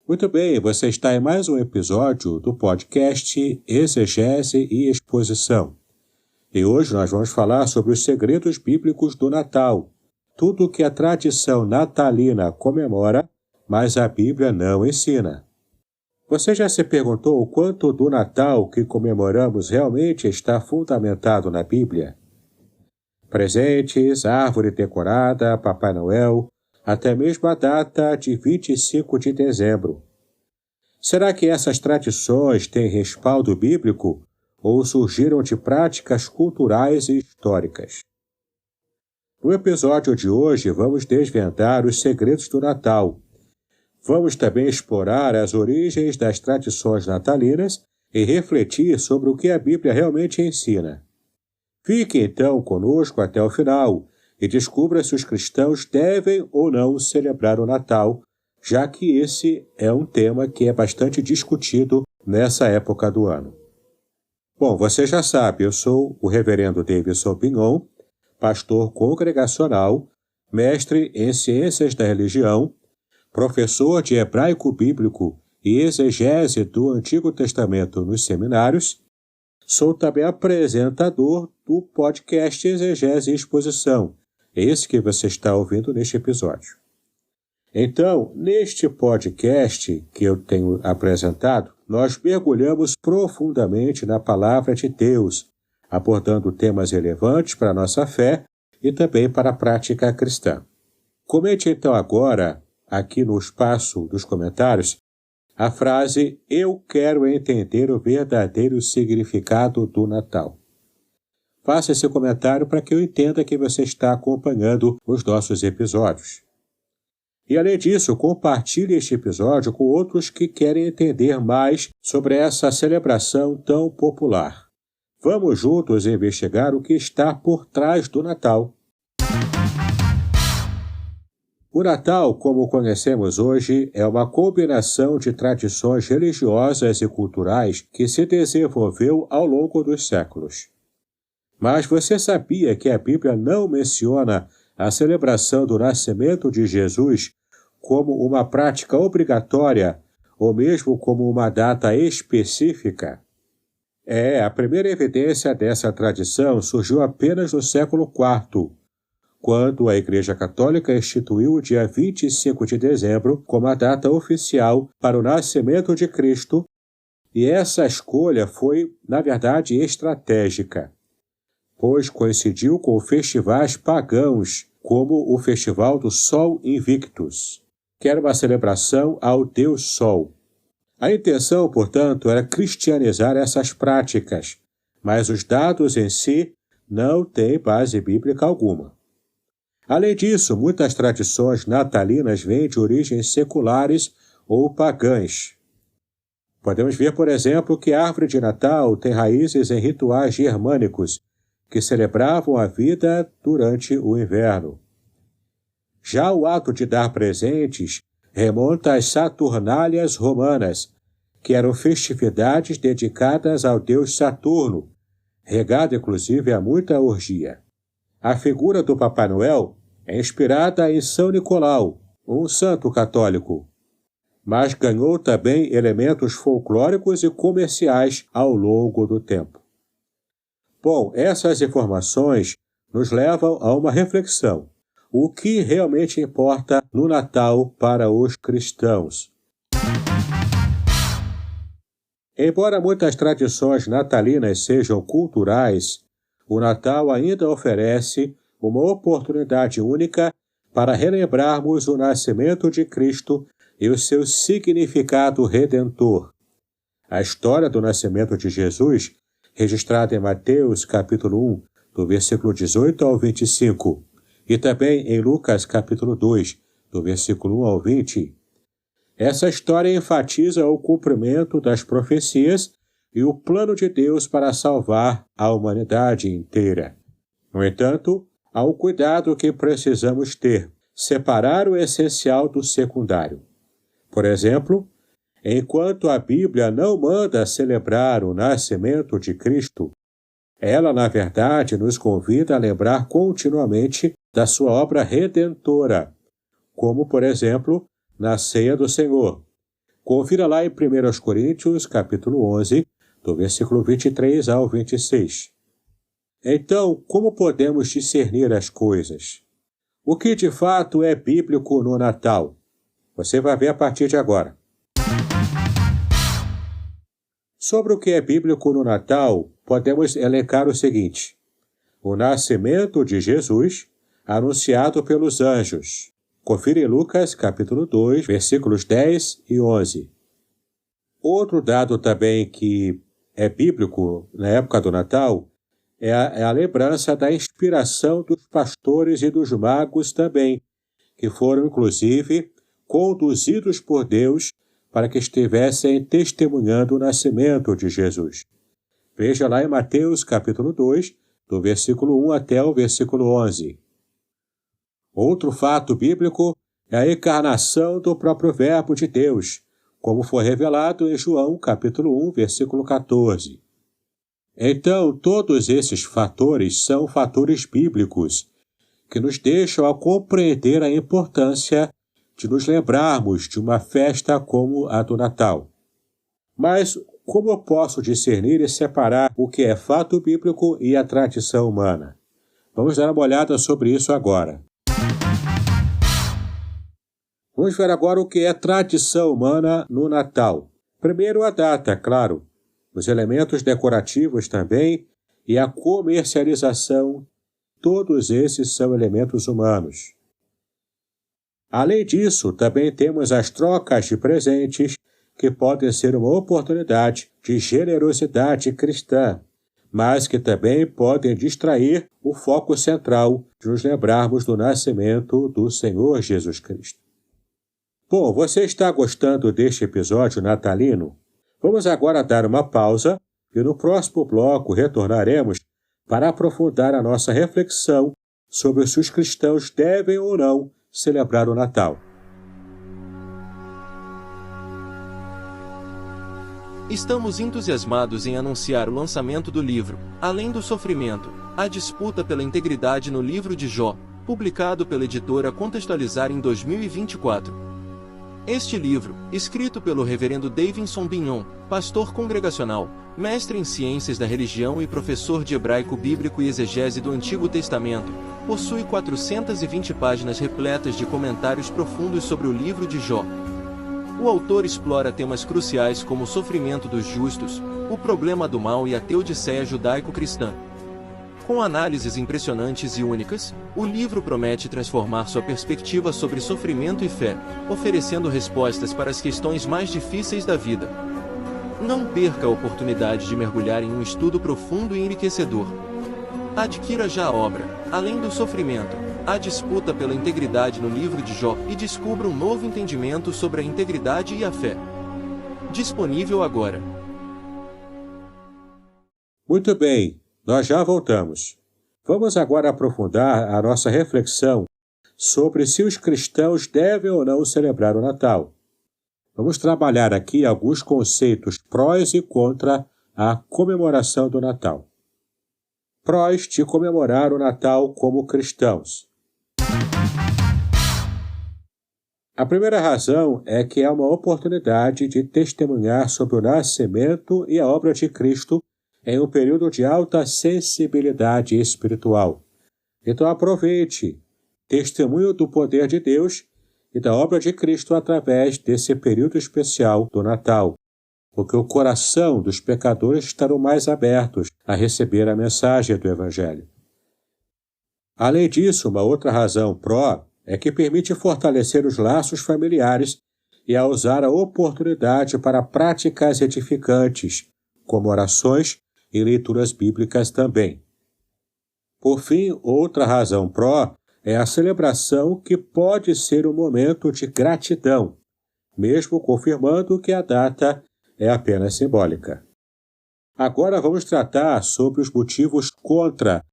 Muito bem, você está em mais um episódio do podcast Exegese e Exposição. E hoje nós vamos falar sobre os segredos bíblicos do Natal. Tudo o que a tradição natalina comemora, mas a Bíblia não ensina. Você já se perguntou o quanto do Natal que comemoramos realmente está fundamentado na Bíblia? Presentes, árvore decorada, Papai Noel, até mesmo a data de 25 de dezembro. Será que essas tradições têm respaldo bíblico ou surgiram de práticas culturais e históricas? No episódio de hoje, vamos desvendar os segredos do Natal. Vamos também explorar as origens das tradições natalinas e refletir sobre o que a Bíblia realmente ensina. Fique então conosco até o final e descubra se os cristãos devem ou não celebrar o Natal, já que esse é um tema que é bastante discutido nessa época do ano. Bom, você já sabe, eu sou o reverendo Davidson Pignon, pastor congregacional, mestre em ciências da religião, professor de hebraico bíblico e exegese do Antigo Testamento nos seminários. Sou também apresentador do podcast Exegese e Exposição, esse que você está ouvindo neste episódio. Então, neste podcast que eu tenho apresentado, nós mergulhamos profundamente na Palavra de Deus, abordando temas relevantes para a nossa fé e também para a prática cristã. Comente então agora, aqui no espaço dos comentários, a frase "Eu quero entender o verdadeiro significado do Natal". Faça esse comentário para que eu entenda que você está acompanhando os nossos episódios. E além disso, compartilhe este episódio com outros que querem entender mais sobre essa celebração tão popular. Vamos juntos investigar o que está por trás do Natal. O Natal, como conhecemos hoje, é uma combinação de tradições religiosas e culturais que se desenvolveu ao longo dos séculos. Mas você sabia que a Bíblia não menciona a celebração do nascimento de Jesus como uma prática obrigatória ou mesmo como uma data específica? A primeira evidência dessa tradição surgiu apenas no século IV, quando a Igreja Católica instituiu o dia 25 de dezembro como a data oficial para o nascimento de Cristo, e essa escolha foi, na verdade, estratégica, pois coincidiu com festivais pagãos, como o Festival do Sol Invictus, que era uma celebração ao Deus Sol. A intenção, portanto, era cristianizar essas práticas, mas os dados em si não têm base bíblica alguma. Além disso, muitas tradições natalinas vêm de origens seculares ou pagãs. Podemos ver, por exemplo, que a árvore de Natal tem raízes em rituais germânicos, que celebravam a vida durante o inverno. Já o ato de dar presentes remonta às Saturnálias romanas, que eram festividades dedicadas ao deus Saturno, regado inclusive a muita orgia. A figura do Papai Noel é inspirada em São Nicolau, um santo católico, mas ganhou também elementos folclóricos e comerciais ao longo do tempo. Bom, essas informações nos levam a uma reflexão. O que realmente importa no Natal para os cristãos? Embora muitas tradições natalinas sejam culturais, o Natal ainda oferece uma oportunidade única para relembrarmos o nascimento de Cristo e o seu significado redentor. A história do nascimento de Jesus, registrada em Mateus capítulo 1, do versículo 18 ao 25, e também em Lucas capítulo 2, do versículo 1 ao 20, essa história enfatiza o cumprimento das profecias e o plano de Deus para salvar a humanidade inteira. No entanto, há um cuidado que precisamos ter: separar o essencial do secundário. Por exemplo, enquanto a Bíblia não manda celebrar o nascimento de Cristo, ela, na verdade, nos convida a lembrar continuamente da sua obra redentora, como, por exemplo, na Ceia do Senhor, Confira lá em 1 Coríntios, capítulo 11, do versículo 23 ao 26. Então, como podemos discernir as coisas? O que de fato é bíblico no Natal? Você vai ver a partir de agora. Sobre o que é bíblico no Natal, podemos elencar o seguinte: o nascimento de Jesus, anunciado pelos anjos. Confira em Lucas, capítulo 2, versículos 10 e 11. Outro dado também que é bíblico na época do Natal é a lembrança da inspiração dos pastores e dos magos também, que foram, inclusive, conduzidos por Deus para que estivessem testemunhando o nascimento de Jesus. Veja lá em Mateus, capítulo 2, do versículo 1 até o versículo 11. Outro fato bíblico é a encarnação do próprio Verbo de Deus, como foi revelado em João, capítulo 1, versículo 14. Então, todos esses fatores são fatores bíblicos que nos deixam a compreender a importância de nos lembrarmos de uma festa como a do Natal. Mas como eu posso discernir e separar o que é fato bíblico e a tradição humana? Vamos dar uma olhada sobre isso agora. Vamos ver agora o que é tradição humana no Natal. Primeiro, a data, claro, os elementos decorativos também e a comercialização. Todos esses são elementos humanos. Além disso, também temos as trocas de presentes, que podem ser uma oportunidade de generosidade cristã, mas que também podem distrair o foco central de nos lembrarmos do nascimento do Senhor Jesus Cristo. Bom, você está gostando deste episódio natalino? Vamos agora dar uma pausa e no próximo bloco retornaremos para aprofundar a nossa reflexão sobre se os cristãos devem ou não celebrar o Natal. Estamos entusiasmados em anunciar o lançamento do livro Além do Sofrimento, a disputa pela integridade no livro de Jó, publicado pela editora Contextualizar em 2024. Este livro, escrito pelo reverendo Davidson Bignon, pastor congregacional, mestre em ciências da religião e professor de hebraico bíblico e exegese do Antigo Testamento, possui 420 páginas repletas de comentários profundos sobre o livro de Jó. O autor explora temas cruciais como o sofrimento dos justos, o problema do mal e a teodiceia judaico-cristã. Com análises impressionantes e únicas, o livro promete transformar sua perspectiva sobre sofrimento e fé, oferecendo respostas para as questões mais difíceis da vida. Não perca a oportunidade de mergulhar em um estudo profundo e enriquecedor. Adquira já a obra, Além do Sofrimento, a disputa pela integridade no livro de Jó e descubra um novo entendimento sobre a integridade e a fé. Disponível agora. Muito bem. Nós já voltamos. Vamos agora aprofundar a nossa reflexão sobre se os cristãos devem ou não celebrar o Natal. Vamos trabalhar aqui alguns conceitos prós e contra a comemoração do Natal. Prós de comemorar o Natal como cristãos. A primeira razão é que é uma oportunidade de testemunhar sobre o nascimento e a obra de Cristo em um período de alta sensibilidade espiritual. Então aproveite, testemunho do poder de Deus e da obra de Cristo através desse período especial do Natal, porque o coração dos pecadores estarão mais abertos a receber a mensagem do Evangelho. Além disso, uma outra razão pró é que permite fortalecer os laços familiares e a usar a oportunidade para práticas edificantes, como orações e leituras bíblicas também. Por fim, outra razão pró é a celebração que pode ser um momento de gratidão, mesmo confirmando que a data é apenas simbólica. Agora vamos tratar sobre os motivos contra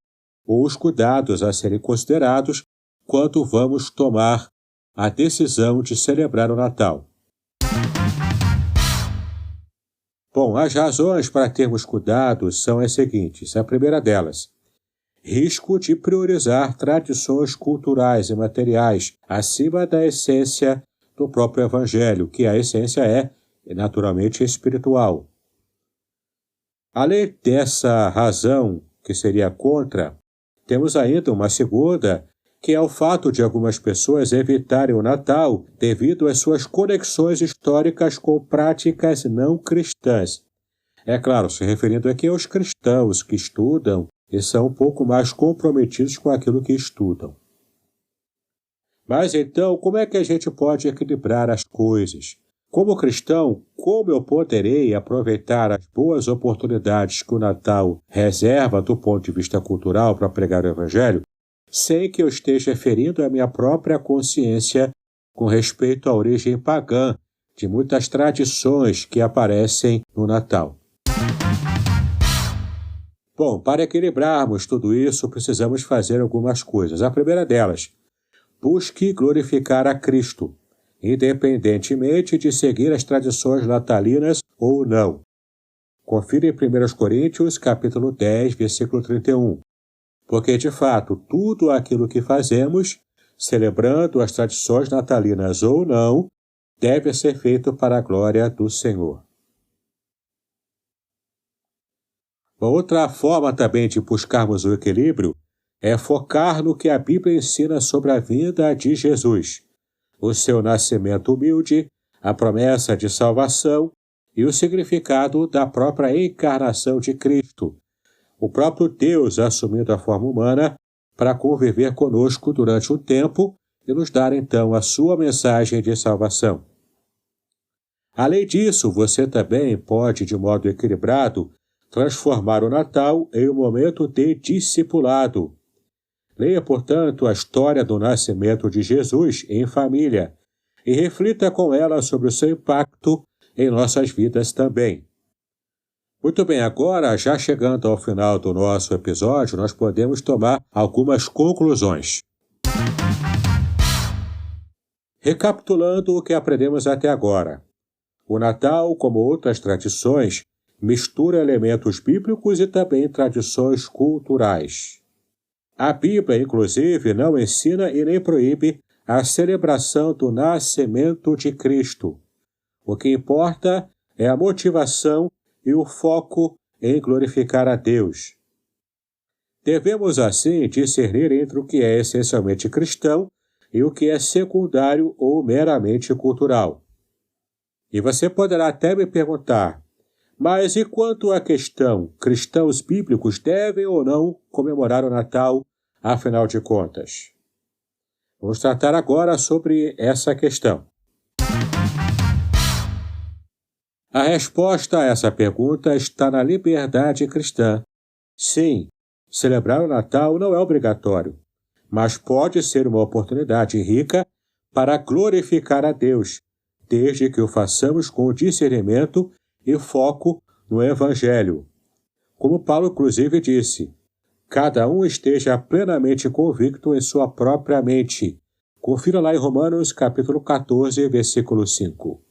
ou os cuidados a serem considerados quando vamos tomar a decisão de celebrar o Natal. Bom, as razões para termos cuidado são as seguintes. A primeira delas, risco de priorizar tradições culturais e materiais acima da essência do próprio Evangelho, que a essência é e naturalmente espiritual. Além dessa razão, que seria contra, temos ainda uma segunda, que é o fato de algumas pessoas evitarem o Natal devido às suas conexões históricas com práticas não cristãs. É claro, se referindo aqui aos cristãos que estudam e são um pouco mais comprometidos com aquilo que estudam. Mas então, como é que a gente pode equilibrar as coisas? Como cristão, como eu poderei aproveitar as boas oportunidades que o Natal reserva do ponto de vista cultural para pregar o Evangelho, sem que eu esteja ferindo a minha própria consciência com respeito à origem pagã de muitas tradições que aparecem no Natal? Bom, para equilibrarmos tudo isso, precisamos fazer algumas coisas. A primeira delas, busque glorificar a Cristo, independentemente de seguir as tradições natalinas ou não. Confira em 1 Coríntios, capítulo 10, versículo 31. Porque, de fato, tudo aquilo que fazemos, celebrando as tradições natalinas ou não, deve ser feito para a glória do Senhor. Uma outra forma também de buscarmos o equilíbrio é focar no que a Bíblia ensina sobre a vinda de Jesus, o seu nascimento humilde, a promessa de salvação e o significado da própria encarnação de Cristo, o próprio Deus assumindo a forma humana para conviver conosco durante um tempo e nos dar então a sua mensagem de salvação. Além disso, você também pode, de modo equilibrado, transformar o Natal em um momento de discipulado. Leia, portanto, a história do nascimento de Jesus em família e reflita com ela sobre o seu impacto em nossas vidas também. Muito bem, agora, já chegando ao final do nosso episódio, nós podemos tomar algumas conclusões. Recapitulando o que aprendemos até agora, o Natal, como outras tradições, mistura elementos bíblicos e também tradições culturais. A Bíblia, inclusive, não ensina e nem proíbe a celebração do nascimento de Cristo. O que importa é a motivação e o foco em glorificar a Deus. Devemos, assim, discernir entre o que é essencialmente cristão e o que é secundário ou meramente cultural. E você poderá até me perguntar, mas e quanto à questão, cristãos bíblicos devem ou não comemorar o Natal, afinal de contas? Vamos tratar agora sobre essa questão. A resposta a essa pergunta está na liberdade cristã. Sim, celebrar o Natal não é obrigatório, mas pode ser uma oportunidade rica para glorificar a Deus, desde que o façamos com discernimento e foco no Evangelho. Como Paulo, inclusive, disse, cada um esteja plenamente convicto em sua própria mente. Confira lá em Romanos, capítulo 14, versículo 5.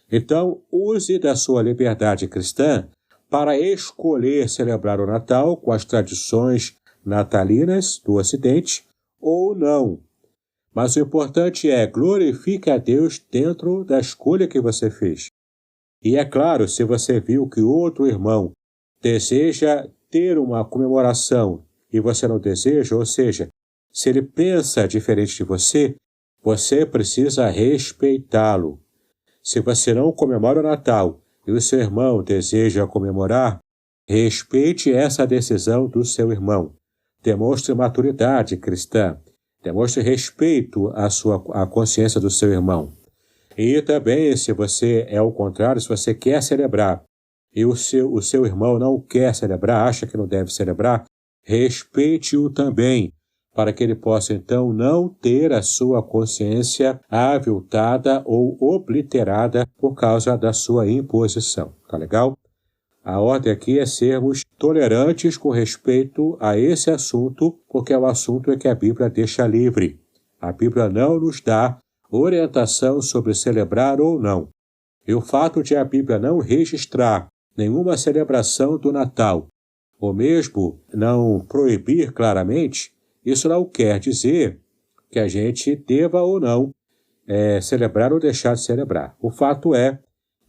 Então, use da sua liberdade cristã para escolher celebrar o Natal com as tradições natalinas do Ocidente ou não. Mas o importante é glorifique a Deus dentro da escolha que você fez. E é claro, se você viu que outro irmão deseja ter uma comemoração e você não deseja, ou seja, se ele pensa diferente de você, você precisa respeitá-lo. Se você não comemora o Natal e o seu irmão deseja comemorar, respeite essa decisão do seu irmão. Demonstre maturidade cristã. Demonstre respeito à consciência do seu irmão. E também, se você é o contrário, se você quer celebrar e o seu irmão não quer celebrar, acha que não deve celebrar, respeite-o também, para que ele possa, então, não ter a sua consciência aviltada ou obliterada por causa da sua imposição. Tá legal? A ordem aqui é sermos tolerantes com respeito a esse assunto, porque é o assunto que a Bíblia deixa livre. A Bíblia não nos dá orientação sobre celebrar ou não. E o fato de a Bíblia não registrar nenhuma celebração do Natal, ou mesmo não proibir claramente, isso não quer dizer que a gente deva ou não celebrar ou deixar de celebrar. O fato é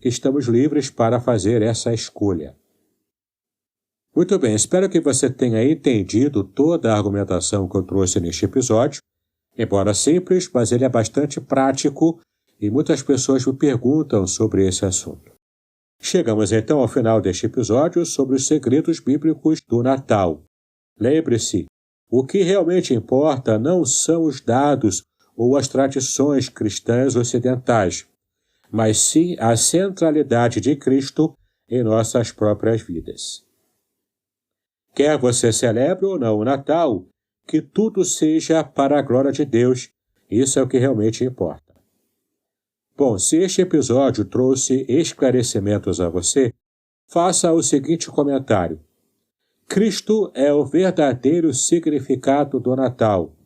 estamos livres para fazer essa escolha. Muito bem, espero que você tenha entendido toda a argumentação que eu trouxe neste episódio. Embora simples, mas ele é bastante prático e muitas pessoas me perguntam sobre esse assunto. Chegamos então ao final deste episódio sobre os segredos bíblicos do Natal. Lembre-se, o que realmente importa não são os dados ou as tradições cristãs ocidentais, mas sim a centralidade de Cristo em nossas próprias vidas. Quer você celebre ou não o Natal, que tudo seja para a glória de Deus, isso é o que realmente importa. Bom, se este episódio trouxe esclarecimentos a você, faça o seguinte comentário. Cristo é o verdadeiro significado do Natal.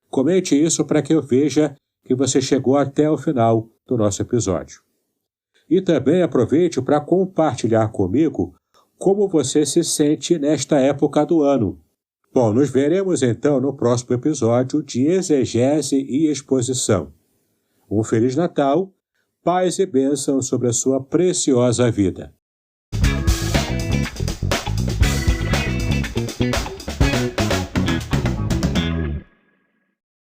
Comente isso para que eu veja que você chegou até o final do nosso episódio. E também aproveite para compartilhar comigo como você se sente nesta época do ano. Bom, nos veremos então no próximo episódio de Exegese e Exposição. Um Feliz Natal, paz e bênção sobre a sua preciosa vida.